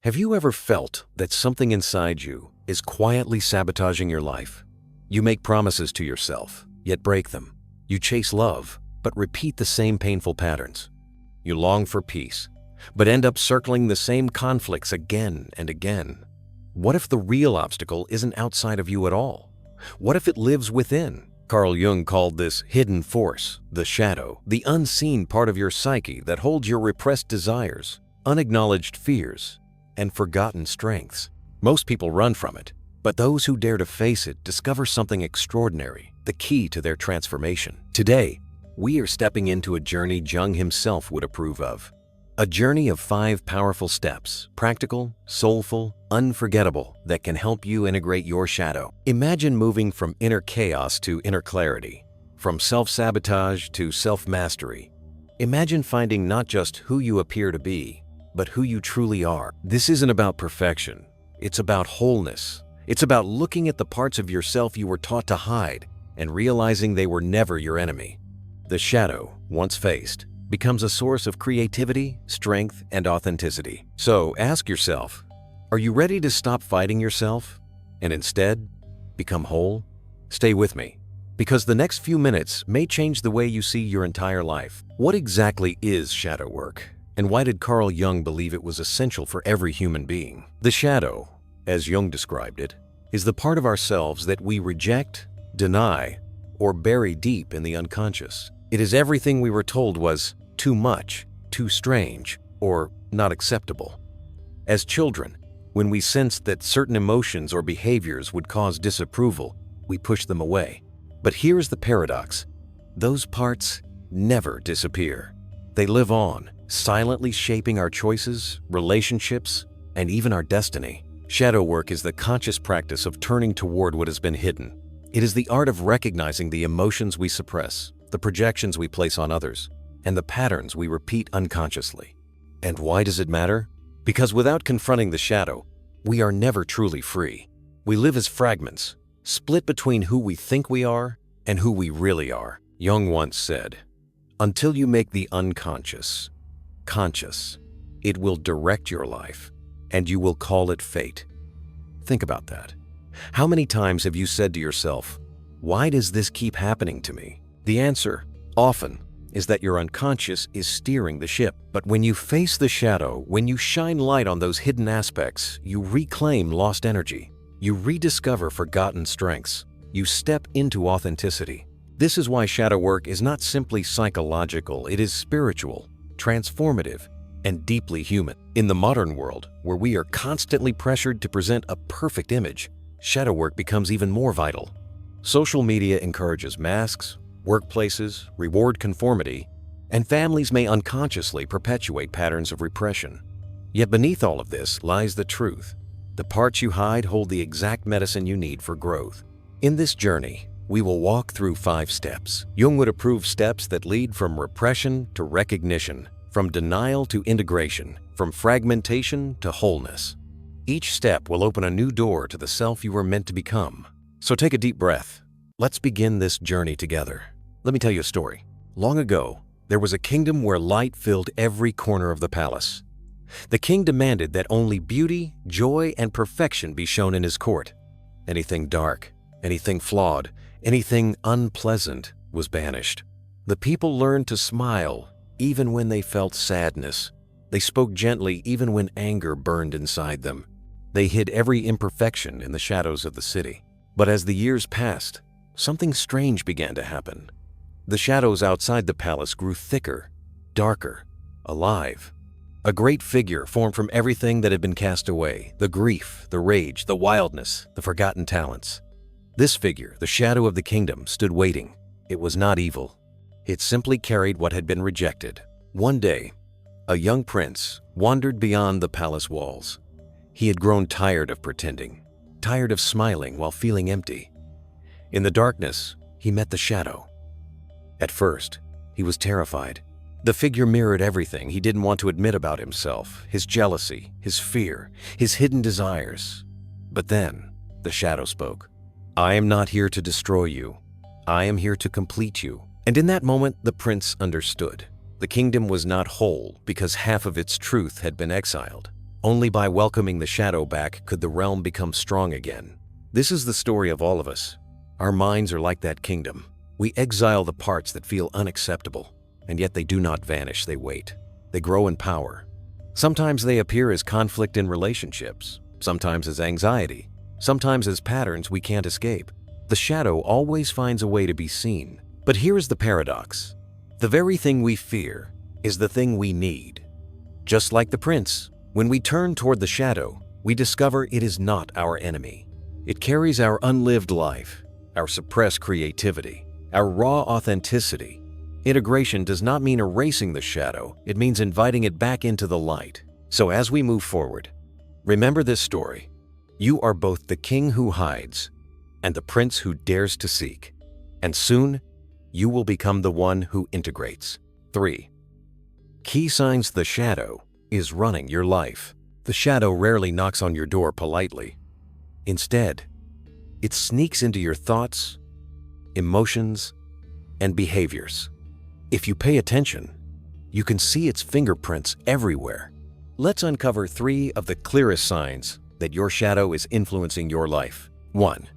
Have you ever felt that something inside you is quietly sabotaging your life? You make promises to yourself, yet break them. You chase love, but repeat the same painful patterns. You long for peace, but end up circling the same conflicts again and again. What if the real obstacle isn't outside of you at all? What if it lives within? Carl Jung called this hidden force, the shadow, the unseen part of your psyche that holds your repressed desires, unacknowledged fears, and forgotten strengths. Most people run from it, but those who dare to face it discover something extraordinary, the key to their transformation. Today, we are stepping into a journey Jung himself would approve of. A journey of 5 powerful steps, practical, soulful, unforgettable, that can help you integrate your shadow. Imagine moving from inner chaos to inner clarity, from self-sabotage to self-mastery. Imagine finding not just who you appear to be, but who you truly are. This isn't about perfection. It's about wholeness. It's about looking at the parts of yourself you were taught to hide and realizing they were never your enemy. The shadow, once faced, becomes a source of creativity, strength, and authenticity. So ask yourself, are you ready to stop fighting yourself and instead become whole? Stay with me, because the next few minutes may change the way you see your entire life. What exactly is shadow work, and why did Carl Jung believe it was essential for every human being? The shadow, as Jung described it, is the part of ourselves that we reject, deny, or bury deep in the unconscious. It is everything we were told was too much, too strange, or not acceptable. As children, when we sensed that certain emotions or behaviors would cause disapproval, we pushed them away. But here is the paradox. Those parts never disappear. They live on, silently shaping our choices, relationships, and even our destiny. Shadow work is the conscious practice of turning toward what has been hidden. It is the art of recognizing the emotions we suppress, the projections we place on others, and the patterns we repeat unconsciously. And why does it matter? Because without confronting the shadow, we are never truly free. We live as fragments, split between who we think we are and who we really are. Jung once said, "Until you make the unconscious conscious, it will direct your life, and you will call it fate." Think about that. How many times have you said to yourself, "Why does this keep happening to me?" The answer, often, is that your unconscious is steering the ship. But when you face the shadow, when you shine light on those hidden aspects, you reclaim lost energy. You rediscover forgotten strengths. You step into authenticity. This is why shadow work is not simply psychological, it is spiritual, transformative, and deeply human. In the modern world, where we are constantly pressured to present a perfect image, shadow work becomes even more vital. Social media encourages masks, workplaces reward conformity, and families may unconsciously perpetuate patterns of repression. Yet beneath all of this lies the truth. The parts you hide hold the exact medicine you need for growth. In this journey, we will walk through 5 steps. Jung would approve steps that lead from repression to recognition, from denial to integration, from fragmentation to wholeness. Each step will open a new door to the self you were meant to become. So take a deep breath. Let's begin this journey together. Let me tell you a story. Long ago, there was a kingdom where light filled every corner of the palace. The king demanded that only beauty, joy, and perfection be shown in his court. Anything dark, anything flawed, anything unpleasant was banished. The people learned to smile even when they felt sadness. They spoke gently even when anger burned inside them. They hid every imperfection in the shadows of the city. But as the years passed, something strange began to happen. The shadows outside the palace grew thicker, darker, alive. A great figure formed from everything that had been cast away, the grief, the rage, the wildness, the forgotten talents. This figure, the shadow of the kingdom, stood waiting. It was not evil. It simply carried what had been rejected. One day, a young prince wandered beyond the palace walls. He had grown tired of pretending, tired of smiling while feeling empty. In the darkness, he met the shadow. At first, he was terrified. The figure mirrored everything he didn't want to admit about himself, his jealousy, his fear, his hidden desires. But then, the shadow spoke. "I am not here to destroy you. I am here to complete you." And in that moment, the prince understood. The kingdom was not whole because half of its truth had been exiled. Only by welcoming the shadow back could the realm become strong again. This is the story of all of us. Our minds are like that kingdom. We exile the parts that feel unacceptable, and yet they do not vanish, they wait. They grow in power. Sometimes they appear as conflict in relationships, sometimes as anxiety, sometimes as patterns we can't escape. The shadow always finds a way to be seen. But here is the paradox. The very thing we fear is the thing we need. Just like the prince, when we turn toward the shadow, we discover it is not our enemy. It carries our unlived life, our suppressed creativity, our raw authenticity. Integration does not mean erasing the shadow, it means inviting it back into the light. So as we move forward, remember this story. You are both the king who hides and the prince who dares to seek. And soon, you will become the one who integrates. 3. Key signs the shadow is running your life. The shadow rarely knocks on your door politely. Instead, it sneaks into your thoughts, emotions, and behaviors. If you pay attention, you can see its fingerprints everywhere. Let's uncover 3 of the clearest signs that your shadow is influencing your life. 1.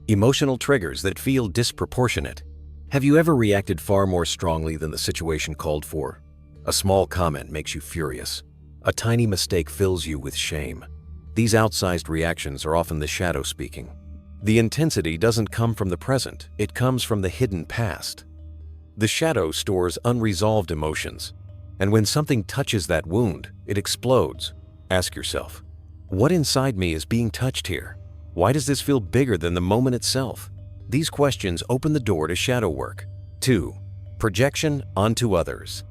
Emotional triggers that feel disproportionate. Have you ever reacted far more strongly than the situation called for? A small comment makes you furious. A tiny mistake fills you with shame. These outsized reactions are often the shadow speaking. The intensity doesn't come from the present, it comes from the hidden past. The shadow stores unresolved emotions, and when something touches that wound, it explodes. Ask yourself, what inside me is being touched here? Why does this feel bigger than the moment itself? These questions open the door to shadow work. 2. Projection onto others.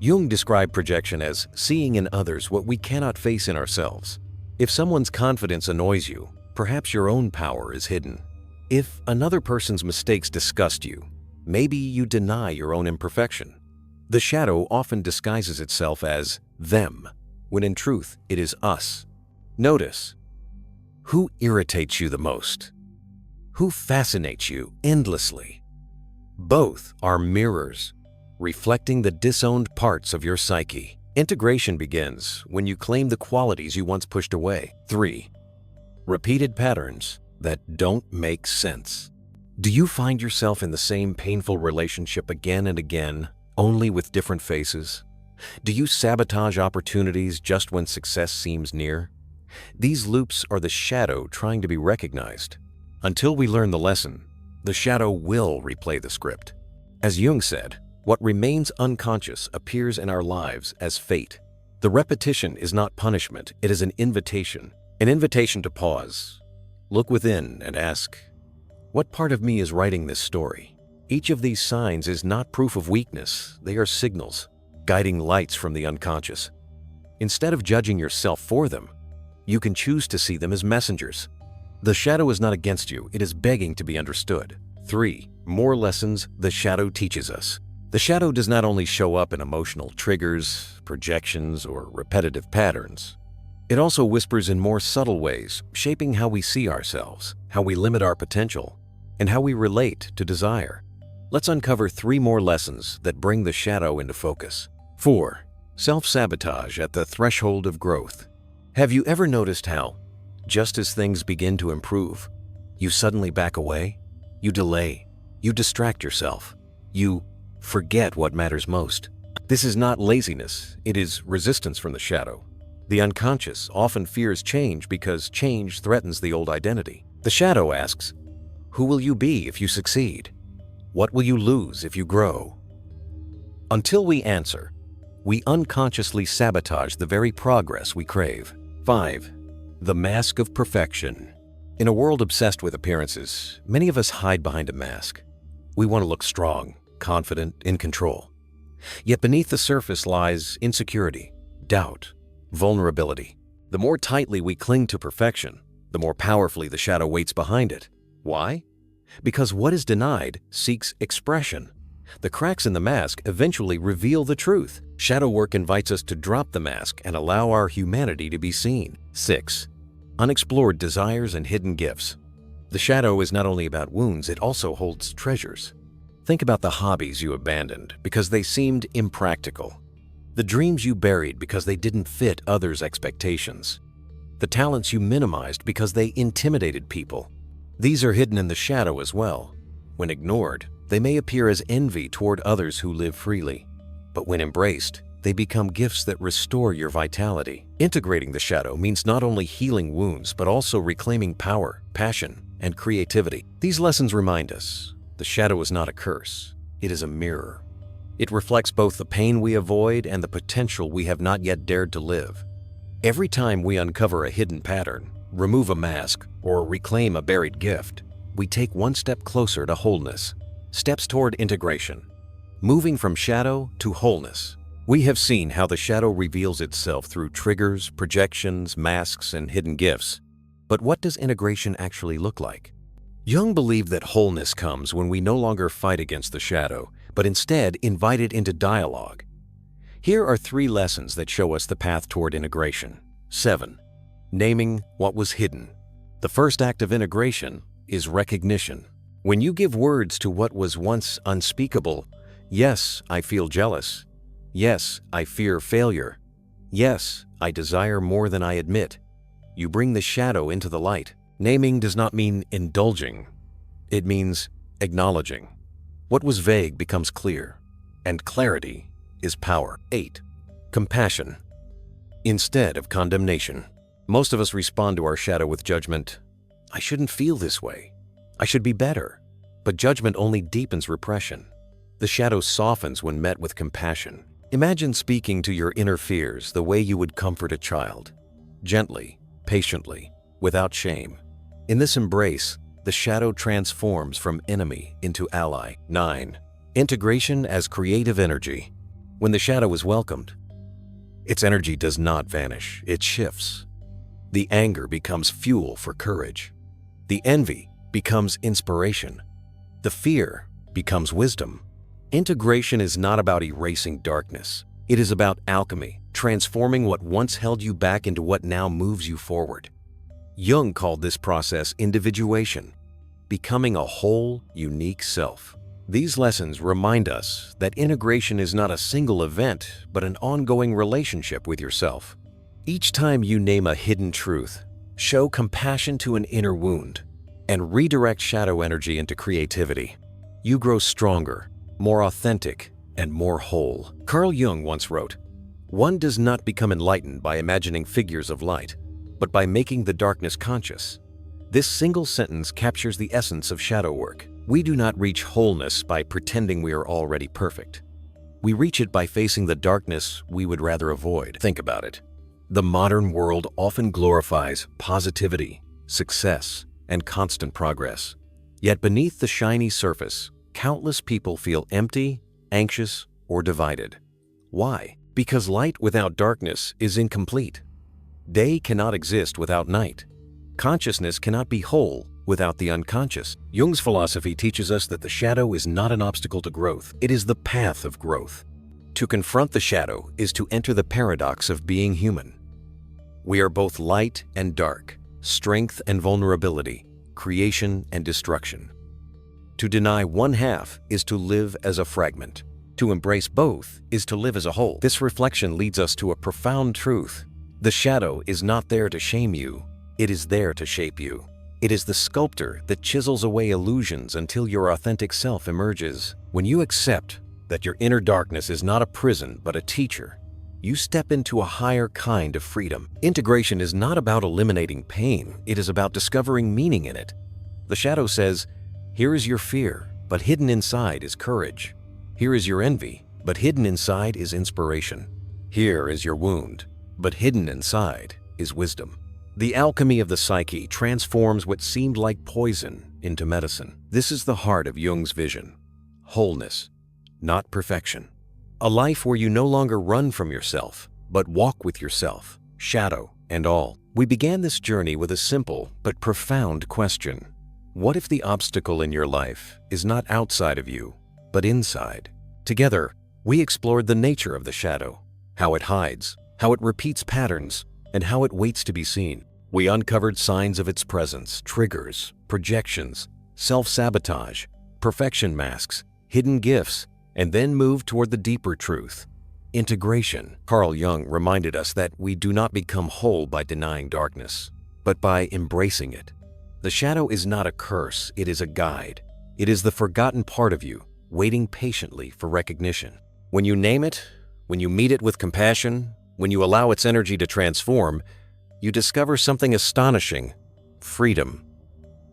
Jung described projection as seeing in others what we cannot face in ourselves. If someone's confidence annoys you, perhaps your own power is hidden. If another person's mistakes disgust you, maybe you deny your own imperfection. The shadow often disguises itself as them, when in truth it is us. Notice, who irritates you the most? Who fascinates you endlessly? Both are mirrors, reflecting the disowned parts of your psyche. Integration begins when you claim the qualities you once pushed away. 3. Repeated patterns that don't make sense. Do you find yourself in the same painful relationship again and again, only with different faces? Do you sabotage opportunities just when success seems near? These loops are the shadow trying to be recognized. Until we learn the lesson, the shadow will replay the script. As Jung said, what remains unconscious appears in our lives as fate. The repetition is not punishment, it is an invitation to pause, look within and ask, what part of me is writing this story? Each of these signs is not proof of weakness, they are signals, guiding lights from the unconscious. Instead of judging yourself for them, you can choose to see them as messengers. The shadow is not against you, it is begging to be understood. 3. More lessons the shadow teaches us. The shadow does not only show up in emotional triggers, projections, or repetitive patterns. It also whispers in more subtle ways, shaping how we see ourselves, how we limit our potential, and how we relate to desire. Let's uncover 3 more lessons that bring the shadow into focus. 4. Self-sabotage at the threshold of growth. Have you ever noticed how, just as things begin to improve, you suddenly back away? You delay. You distract yourself. You forget what matters most. This is not laziness, it is resistance from the shadow. The unconscious often fears change because change threatens the old identity. The shadow asks, who will you be if you succeed? What will you lose if you grow? Until we answer, we unconsciously sabotage the very progress we crave. 5. The mask of perfection. In a world obsessed with appearances, many of us hide behind a mask. We want to look strong, confident, in control. Yet beneath the surface lies insecurity, doubt, vulnerability. The more tightly we cling to perfection, the more powerfully the shadow waits behind it. Why? Because what is denied seeks expression. The cracks in the mask eventually reveal the truth. Shadow work invites us to drop the mask and allow our humanity to be seen. 6. Unexplored desires and hidden gifts. The shadow is not only about wounds, it also holds treasures. Think about the hobbies you abandoned because they seemed impractical. the dreams you buried because they didn't fit others' expectations, the talents you minimized because they intimidated people. These are hidden in the shadow as well. When ignored, they may appear as envy toward others who live freely. But when embraced, they become gifts that restore your vitality. Integrating the shadow means not only healing wounds, but also reclaiming power, passion, and creativity. These lessons remind us, the shadow is not a curse, it is a mirror. It reflects both the pain we avoid and the potential we have not yet dared to live. Every time we uncover a hidden pattern, remove a mask, or reclaim a buried gift, we take one step closer to wholeness. Steps toward integration. Moving from shadow to wholeness. We have seen how the shadow reveals itself through triggers, projections, masks, and hidden gifts. But what does integration actually look like? Jung believed that wholeness comes when we no longer fight against the shadow, but instead invite it into dialogue. Here are 3 lessons that show us the path toward integration. 7. Naming what was hidden. The first act of integration is recognition. When you give words to what was once unspeakable, yes, I feel jealous. Yes, I fear failure. Yes, I desire more than I admit. You bring the shadow into the light. Naming does not mean indulging. It means acknowledging. What was vague becomes clear, and clarity is power. 8. Compassion. Instead of condemnation. Most of us respond to our shadow with judgment. I shouldn't feel this way. I should be better. But judgment only deepens repression. The shadow softens when met with compassion. Imagine speaking to your inner fears the way you would comfort a child. Gently, patiently, without shame. In this embrace, the shadow transforms from enemy into ally. 9. Integration as creative energy. When the shadow is welcomed, its energy does not vanish, it shifts. The anger becomes fuel for courage. The envy becomes inspiration. The fear becomes wisdom. Integration is not about erasing darkness. It is about alchemy, transforming what once held you back into what now moves you forward. Jung called this process individuation, becoming a whole, unique self. These lessons remind us that integration is not a single event, but an ongoing relationship with yourself. Each time you name a hidden truth, show compassion to an inner wound, and redirect shadow energy into creativity, you grow stronger, more authentic, and more whole. Carl Jung once wrote, "One does not become enlightened by imagining figures of light, but by making the darkness conscious." This single sentence captures the essence of shadow work. We do not reach wholeness by pretending we are already perfect. We reach it by facing the darkness we would rather avoid. Think about it. The modern world often glorifies positivity, success, and constant progress. Yet beneath the shiny surface, countless people feel empty, anxious, or divided. Why? Because light without darkness is incomplete. Day cannot exist without night. Consciousness cannot be whole without the unconscious. Jung's philosophy teaches us that the shadow is not an obstacle to growth. It is the path of growth. To confront the shadow is to enter the paradox of being human. We are both light and dark, strength and vulnerability, creation and destruction. To deny one half is to live as a fragment. To embrace both is to live as a whole. This reflection leads us to a profound truth. The shadow is not there to shame you. It is there to shape you. It is the sculptor that chisels away illusions until your authentic self emerges. When you accept that your inner darkness is not a prison but a teacher, you step into a higher kind of freedom. Integration is not about eliminating pain. It is about discovering meaning in it. The shadow says, "Here is your fear, but hidden inside is courage. Here is your envy, but hidden inside is inspiration. Here is your wound, but hidden inside is wisdom." The alchemy of the psyche transforms what seemed like poison into medicine. This is the heart of Jung's vision. Wholeness, not perfection. A life where you no longer run from yourself, but walk with yourself, shadow and all. We began this journey with a simple but profound question. What if the obstacle in your life is not outside of you, but inside? Together, we explored the nature of the shadow, how it hides, how it repeats patterns, and how it waits to be seen. We uncovered signs of its presence, triggers, projections, self-sabotage, perfection masks, hidden gifts, and then moved toward the deeper truth. Integration. Carl Jung reminded us that we do not become whole by denying darkness, but by embracing it. The shadow is not a curse, it is a guide. It is the forgotten part of you, waiting patiently for recognition. When you name it, when you meet it with compassion, when you allow its energy to transform, you discover something astonishing: freedom.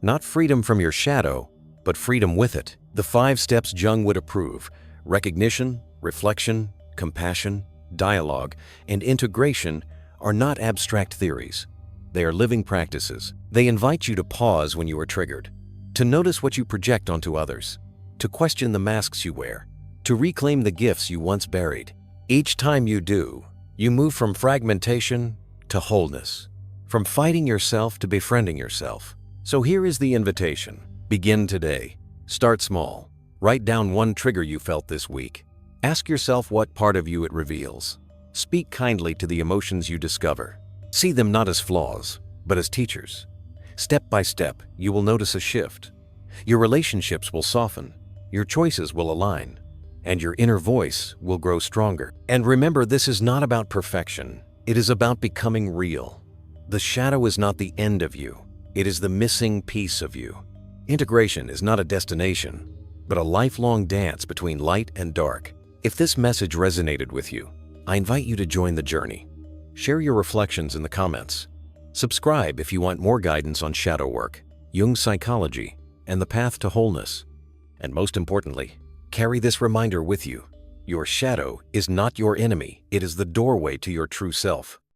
Not freedom from your shadow, but freedom with it. The 5 steps Jung would approve: recognition, reflection, compassion, dialogue, and integration are not abstract theories. They are living practices. They invite you to pause when you are triggered, to notice what you project onto others, to question the masks you wear, to reclaim the gifts you once buried. Each time you do, you move from fragmentation to wholeness, from fighting yourself to befriending yourself. So here is the invitation. Begin today. Start small. Write down one trigger you felt this week. Ask yourself what part of you it reveals. Speak kindly to the emotions you discover. See them not as flaws, but as teachers. Step by step, you will notice a shift. Your relationships will soften, your choices will align, and your inner voice will grow stronger. And remember, this is not about perfection. It is about becoming real. The shadow is not the end of you. It is the missing piece of you. Integration is not a destination, but a lifelong dance between light and dark. If this message resonated with you, I invite you to join the journey. Share your reflections in the comments. Subscribe if you want more guidance on shadow work, Jung's psychology, and the path to wholeness. And most importantly, carry this reminder with you. Your shadow is not your enemy. It is the doorway to your true self.